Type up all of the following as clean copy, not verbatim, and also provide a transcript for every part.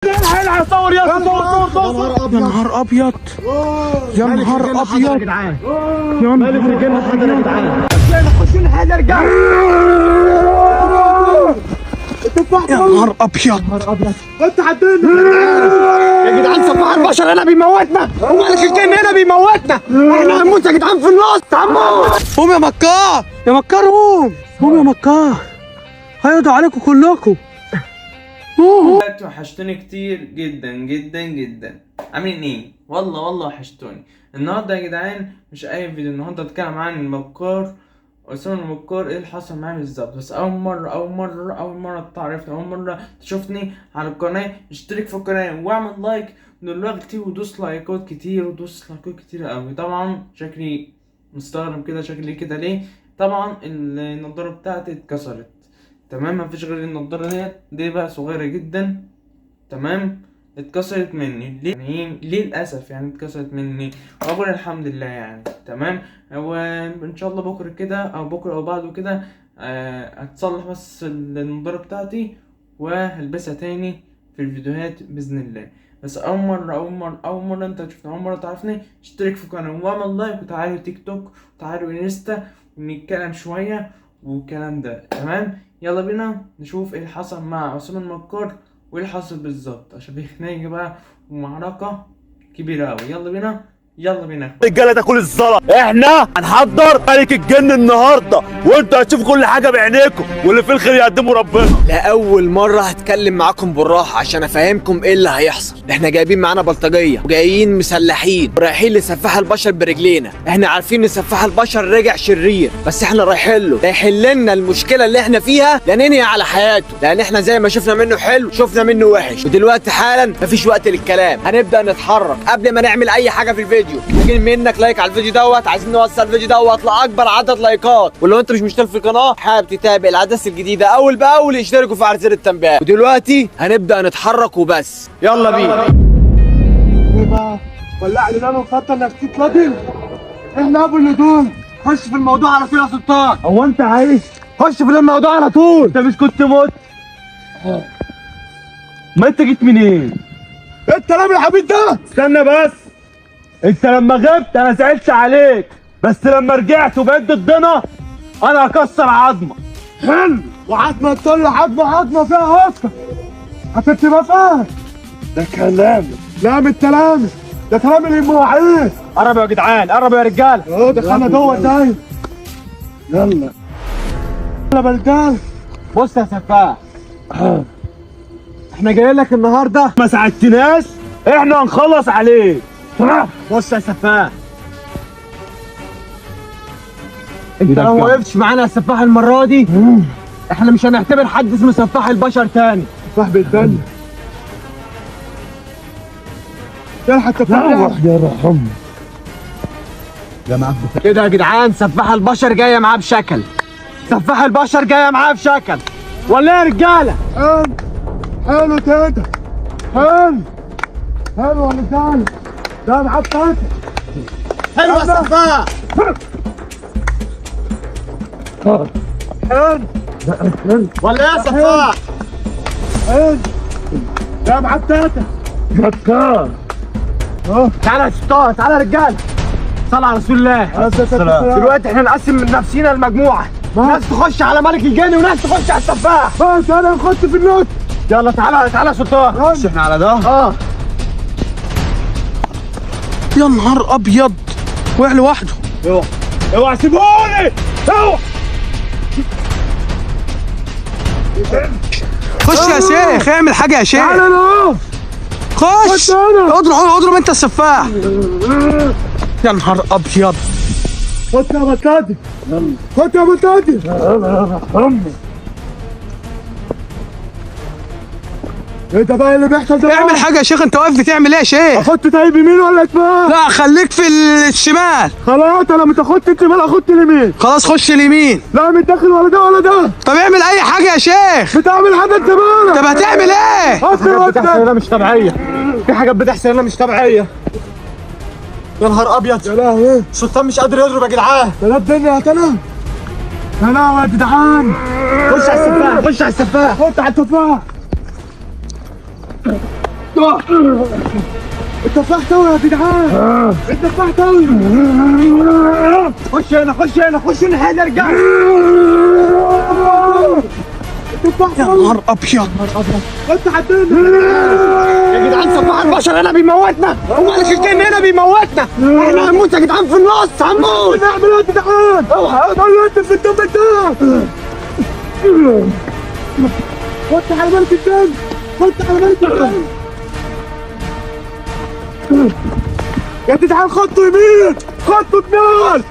الحق صور يا اسطى، صور. يا نهار ابيض، يا نهار ابيض، يا جدعان، يا نهار مالك رجاله حاضر يا جدعان. خش الحاجه يا رجاله. يا نهار ابيض، انت حددنا يا جدعان. سفاح البشر هنا بيموتنا، ومالك الجن هنا بيموتنا. احنا هنموت يا جدعان في النص. هنموت. قوم يا مكار، يا مكار قوم، قوم يا مكار، هيقضوا عليكم كلكم. وحشتوني كتير جدا جدا جدا. عاملين ايه؟ والله وحشتوني. النهارده يا جدعان مش اي فيديو، النهارده اتكلم عن المكار، اسامه المكار، ايه اللي حصل معايا بالظبط. بس اول مره تعرفني، اول مره تشوفني على القناه، اشترك في القناه واعمل لايك دلوقتي، ودوس لايكات كتير قوي. طبعا شكلي مستغرب كده، شكلي كده ليه؟ طبعا النضاره بتاعتي اتكسرت. تمام، مفيش غير النضاره دي بقى صغيره جدا. تمام، اتكسرت مني ليه؟ يعني للاسف يعني اتكسرت مني، واقول الحمد لله يعني. تمام، وان شاء الله بكره كده او بكره او بعده كده هتصلح بس النضاره بتاعتي وهلبسها تاني في الفيديوهات باذن الله. بس اول مره انت تشوفني، اول مره تعرفني، اشترك في القناه واعمل لايك، وتعالوا تيك توك وتعالوا انستا ونتكلم شويه والكلام ده. تمام، يلا بينا نشوف ايه اللي حصل مع عصام المكار وايه اللي حصل بالظبط، عشان في خناقه بقى ومعركه كبيره قوي. يلا بينا رجاله تاكل الزلط. احنا هنحضر ملك الجن النهارده، وانتوا هتشوفوا كل حاجه بعينيكم، واللي في الخير يقدمه ربنا. لأول مرة هتكلم معاكم بالراحة عشان افهمكم ايه اللي هيحصل. احنا جايبين معانا بلطجية وجايين مسلحين ورايحين لسفاح البشر برجلينا. احنا عارفين ان سفاح البشر رجع شرير، بس احنا رايحين له يحل لنا المشكلة اللي احنا فيها، لا ننهي على حياته، لان احنا زي ما شفنا منه حلو شفنا منه وحش. ودلوقتي حالا مفيش وقت للكلام، هنبدأ نتحرك. قبل ما نعمل اي حاجة في الفيديو محتاجين منك لايك على الفيديو دوت، عايزين نوصل الفيديو دوت لاكبر عدد لايكات. ولو انت مش مشترك في القناه حابب تتابع الاحداث الجديده اول باول، اشتركوا في زر التنبيهات. ودلوقتي هنبدا نتحرك وبس، يلا بينا. ايه بقى؟ ولع لنا مخطط انك تتلطم. احنا ابو اللدون، خش في الموضوع على طول يا سلطان. هو انت عايز خش في الموضوع على طول؟ انت مش كنت موت؟ ما انت جيت منين؟ انت رامي الحبيب ده؟ استنى بس، انت لما غبت انا زعلت عليك، بس لما رجعت وبقيت ضدنا انا هكسر عظمك. حلو، وعظمك تقول لي عظمه فيها اكتر عشان تبقى فاهم. ده كلام، لا مش كلام، ده كلام المواعيد. قربوا يا جدعان، قربوا يا رجاله. اهو دخلنا جوه الدايره. يلا بلدان. بص يا سفاح، احنا جايين لك النهارده، ما ساعدتناش احنا هنخلص عليك. بص يا سفاح، انت لو ما وقفتش معانا يا سفاح المره دي احنا مش هنعتبر حد اسمه سفاح البشر تاني. سفاح بالدنيا تلحق سفاح يا رحم. كده يا جدعان سفاح البشر جايه معاه بشكل، سفاح البشر جايه معاه بشكل، ولا يا رجاله؟ حلو كده، حلو يا رجاله، ده معاه بشكل حلو يا سفاح. حلو ولا يا سفاح؟ حلو، ده معاه بتاتا مكار. تعالى يا سلطان، تعالى يا رجاله، صل على رسول الله. دلوقتي احنا نقسم من نفسينا لمجموعه، ناس تخش على ملك الجن وناس تخش على السفاح. بس انا نخش في النص. يلا تعالى يا سلطان. خش احنا على ده. يا نهار ابيض، وقع لوحده. اوعى سيبوني، اوعى. خش يا شيخ، اعمل حاجه يا شيخ. تعالى انا، خش اضرب انت السفاح. يا نهار ابيض، خد يا بطاطي، خد يا بطاطي. ايه ده بقى اللي بيحصل ده؟ اعمل حاجه يا شيخ، انت واقف بتعمل ايه يا شيخ؟ اخدت طيب يمين ولا شمال؟ لا خليك في الشمال. خلاص انا مش هاخد الشمال، اخدت اليمين. خلاص خش اليمين. لا مش داخل ولا ده ولا ده. طب اعمل اي حاجه يا شيخ. بتعمل حاجه انت مالك؟ طب هتعمل ايه؟ بتحصل هنا مش طبيعيه، في حاجات بتحصل هنا مش طبيعيه. يا نهار ابيض، يا لهوي، السلطان مش قادر يضرب يا جدعان. ده الدنيا هتنام. يا لهوي يا جدعان، خش على السفاح، خش على السفاح، خش على السفاح. التفاح توي يا جدعان. التفاح توي. خش هنا خش هنا خش هنا حاجة ارجع. التفاح توي. يا نهار ابيض. انت حددنا يا جدعان. سفاح البشر هنا بيموتنا. ومعلش الجن هنا بيموتنا. احنا هنموت يا جدعان في النص هنموت. نعمل ايه يا جدعان؟ اوعى انت في الدم ده. خد على بالك الدم. خد على بالك الدم. يا جدعان خطوا يمين. خطوا شمال.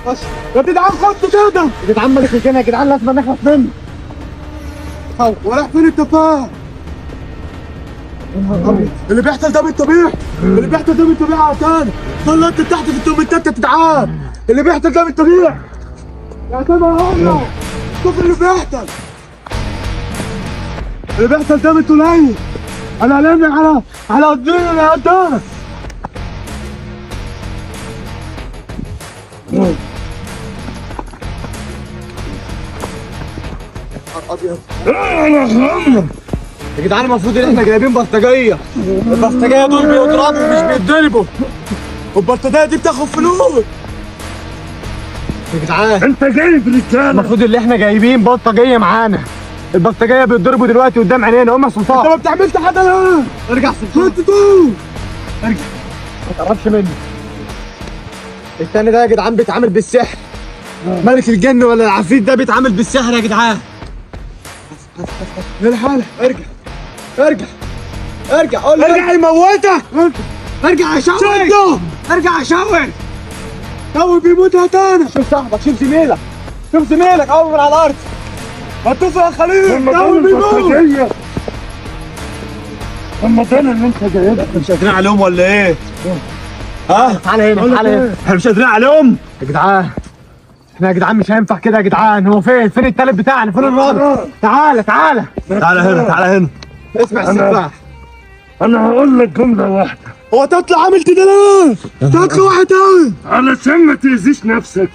يا جدعان خطوا كده. يا جدعان مالك الجن يا جدعان لازم نخلص منه. وراح فين التفاح؟ اللي بيحصل ده بالطبيعي. اللي بيحصل ده بالطبيعي يا تاني. طلع انت تحت في التومنتات يا جدعان. اللي بيحصل ده بالطبيعي. يا تاني هلا شوف اللي بيحصل. اللي بيحصل ده بالطبيعي. انا قلقان على قدنا يا تاني. يا جدعان المفروض ان احنا جايبين بلطجيه. البلطجيه دول بيضربوا مش بيتضربوا. والبلطجيه دي بتاخد فلوس. يا جدعان انت جايب رجاله. المفروض اللي احنا جايبين بلطجيه معانا. البلطجيه بيتضربوا دلوقتي قدام عينينا. هم سلطان. انت ما بتعملش حاجه ليه؟ ارجع سلطان. ارجع ما تقربش مني. التاني ده يا جدعان بيتعامل بالسحر. ملك الجن ولا العفريت ده بيتعامل بالسحر يا جدعان. ايه الحالة؟ ارجع ارجع ارجع قول ارجع يموتك. ارجع يا شوي. ارجع يا شوي. شوي بيموت يا تاني. شوف صاحبك شوف زميلك. شوف زميلك اول من على الارض. هتوصل يا خليل. شوي بيموت. هم دول اللي انت جايبهم. مش قادرين عليهم ولا ايه؟ ها؟ تعالى هنا تعالى هنا. احنا مش قادرين عليهم يا جدعان. احنا يا جدعان مش هينفع كده يا جدعان. هو فين؟ فين التالت بتاعنا؟ فين الرابع؟ تعالى تعالى تعالى هنا تعالى هنا. اسمع السفاح. انا هقول لك جمله واحده. هو تطلع عامل كده ليه؟ تطلع واحد قوي علشان ما تأذيش نفسك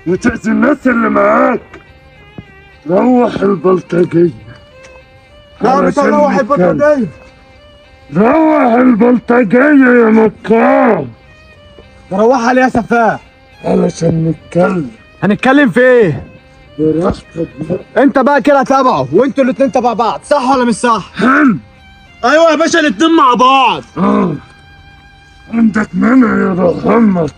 وتأذي الناس اللي معاك. روح البلطجية. لا مش هروح البلطجية. روح البلطجية يا مكار. نروحها ليه يا سفاح؟ علشان نتكلم. هنتكلم في ايه؟ براحتك. انت بقى كده تبعه وانتوا الاتنين تبع بعض، صح ولا مش صح؟ حلو. ايوه يا باشا الاتنين مع بعض. عندك منع يا روح امك.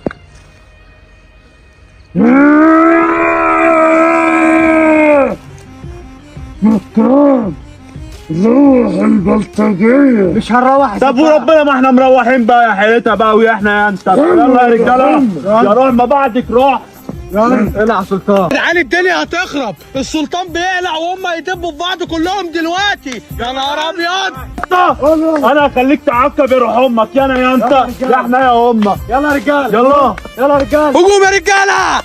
مكار. روح البلطجية. مش هنروح. طب وربنا ما احنا مروحين بقى يا حيلتها بقى ويا احنا يا انت. يلا يا رجاله. يا روح ما بعدك روح. يلا العب سلطان. جدعان الدنيا هتخرب. السلطان بيقلع وهم يدبوا في بعض كلهم دلوقتي. يا نهار ابيض. انا هخليك تعقب يا روح امك. يا انا يا انت يا احنا يا امك. يلا يا رجاله. يلا يلا يا رجاله. هجوم يا رجاله.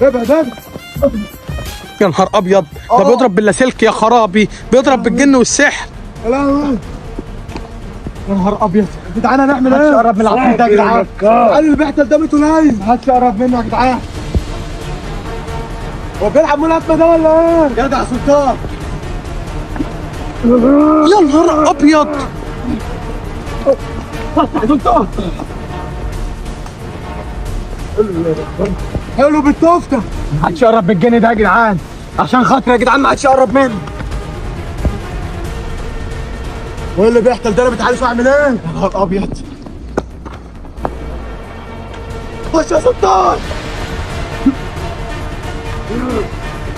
ابعد ابعد. يا نهار ابيض. ده بيضرب باللاسلكي يا خرابي. بيضرب بالجن والسحر. يا نهار ابيض. يا جدعان هنعمل ايه؟ محدش يقرب من العفريت ده يا جدعان. العيال اللي بيحصل ده بيته نايم. محدش يقرب منه يا جدعان. هو بيلعب ملاكمه ده ولا ايه؟ جدع سلطان. يا نهار ابيض. سلطان. حلو بالتوفته. محدش يقرب من الجن ده يا جدعان. عشان خاطر يا جدعان محدش يقرب منه. وايه اللي بيحصل ده؟ انا بتعالج واعمل ايه؟ يا نهار ابيض. خش يا سلطان.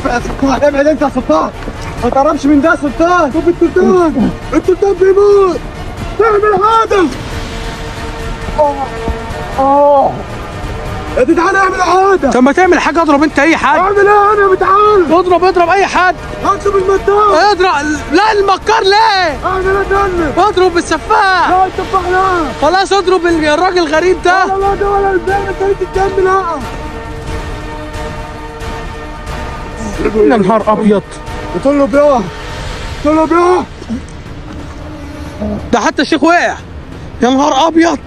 يا سلطان ابعد انت يا سلطان. ما تقربش من ده يا سلطان. شوف السلطان. السلطان بيموت. اعمل حاجه. يا جدعان اعمل حاجه. طب ما تعمل حاجه. اضرب انت اي حد. اعمل ايه انا بتعال. اضرب اي حد. اضرب المكار. اضرب. لا المكار ليه؟ اعمل ايه تاني؟ اضرب السفاح. لا السفاح لا. خلاص اضرب الراجل الغريب ده. لا لا ده ولا الباقي كانت الدم لا. يا نهار ابيض. قلت له بيقع. قلت له بيقع. ده حتى الشيخ وقع. يا نهار ابيض.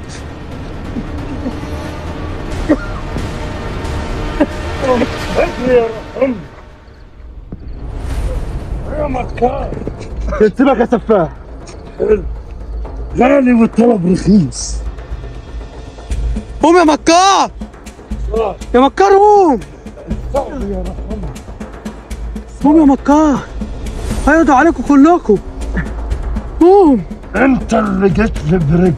يا مكار. سيبك يا سفاح. غالي والطلب رخيص. قوم يا مكار، يا مكار قوم، قوم يا مكار، هيقضوا عليكم كلكم. قوم. انت اللي جيت لي برجلي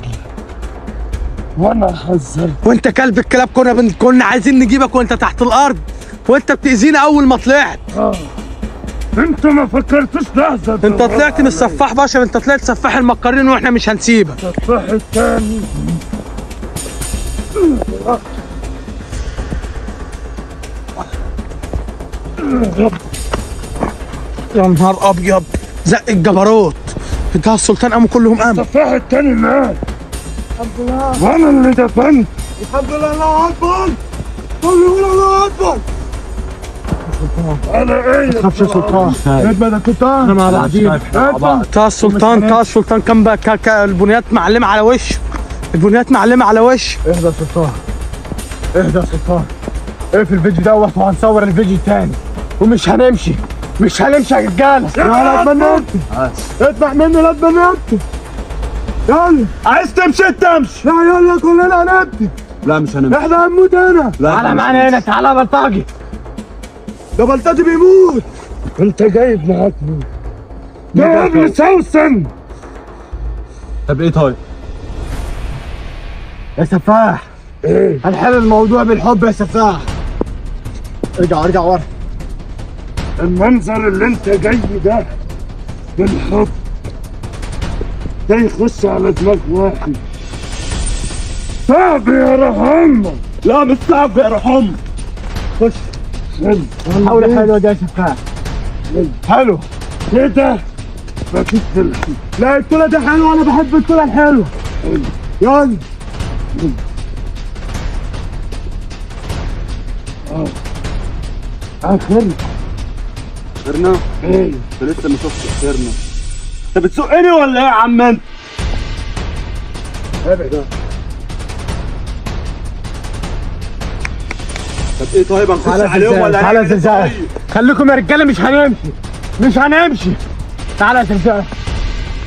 وانا حذرت. وانت كلب الكلاب، كنا عايزين نجيبك وانت تحت الارض، وانت بتأذينا اول ما طلعت. انت ما فكرتش لحظه. انت طلعت من السفاح بشر، انت طلعت سفاح المكارين، واحنا مش هنسيبك. السفاح التاني. يا نهار ابيض، زق الجبروت، انتهى السلطان قاموا كلهم قاموا. السفاح التاني مات. الحمد لله، وانا اللي دفنت. الحمد لله، الله اكبر، الله اكبر. على ايه؟ ما تخافش يا سلطان، نجمة ده سلطان. احنا مع بعضين. انتهى السلطان كان البنيات معلمه على وشه، البنيات معلمه على وشه. اهدى يا سلطان، اهدى يا سلطان. اقفل الفيديو دوت وهنصور الفيديو التاني، ومش هنمشي، مش هنمشي يا رجاله. لا اتبنيت، اسمع مني، لا اتبنيت. يلا، عايز تمشي تمشي. لا يلا كلنا هنبكي. لا مش هنمشي، احنا هنموت هنا. تعالى معانا هنا، تعالى يا بلطجي. ده بلطجي بيموت. انت جايب معاك مين؟ جايب لي سوسن. طب ايه طيب؟ يا سفاح، ايه؟ هنحل الموضوع بالحب يا سفاح. ارجع ورا. المنظر اللي انت جاي ده بالحب ده يخش على دماغ واحد. صعب يا رحمة. لا مش صعب يا رحمة. خش. حاول حلوة ده يا سفاح. حلو كده مفيش الحلو. لا التولة دي حلوة، أنا بحب التولة الحلوة. يلا. آخر. خيرنا؟ ايه؟ انت لسه ما شفتش خيرنا. انت بتسوقني ولا ايه يا عم انت؟ ابعد. طب ايه طيب، هنخش عليهم ولا تعالى يا هنعمل ايه زلزال، طيب؟ خليكم يا رجاله، مش هنمشي. تعالى يا زلزال.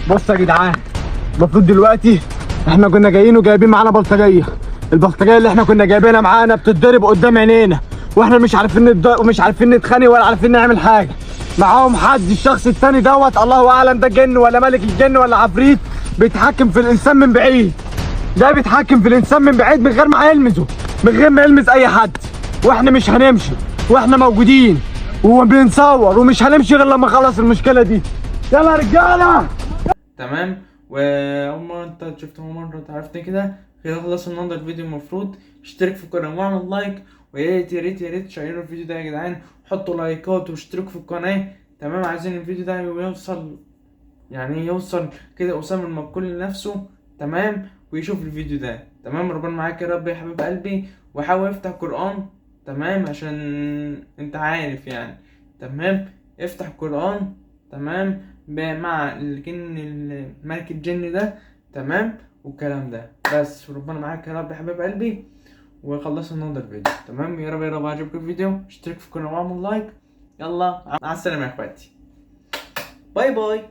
بص يا جدعان، المفروض دلوقتي احنا كنا جايين وجايبين معانا بلطجيه. البلطجيه اللي احنا كنا جايبينها معانا بتتضرب قدام عينينا، واحنا مش عارفين نتخانق ولا عارفين نعمل حاجه. معاهم حد، الشخص التاني دوت الله اعلم ده جن ولا ملك الجن ولا عفريت، بيتحكم في الانسان من بعيد. ده بيتحكم في الانسان من بعيد من غير ما يلمسه، من غير ما يلمس اي حد. واحنا مش هنمشي، واحنا موجودين وبنصور، ومش هنمشي غير لما نخلص المشكله دي. يلا يا رجاله. تمام. واول مره انت شفت، اول مره عرفتني كده خلص النهارده الفيديو. المفروض اشترك في القناه واعمل لايك، ويا ريت يا ريت يا ريت تشيروا الفيديو ده يا جدعان، حطوا لايكات واشتركوا في القناه. تمام. عايزين الفيديو ده يوصل، يعني يوصل كده اسامه المكول لنفسه. تمام. ويشوف الفيديو ده. تمام. ربنا معاك يا رب يا حبيب قلبي. وحاول افتح قرآن. تمام. عشان انت عارف يعني. تمام. افتح قرآن. تمام. مع الجن، الملك الجن ده. تمام. والكلام ده بس. وربنا معاك يا رب يا حبيب قلبي. وخلصنا النهارده الفيديو. تمام. يا رب عجبكم الفيديو، اشترك في القناه واعمل لايك. يلا مع السلامه يا اخواتي، باي باي.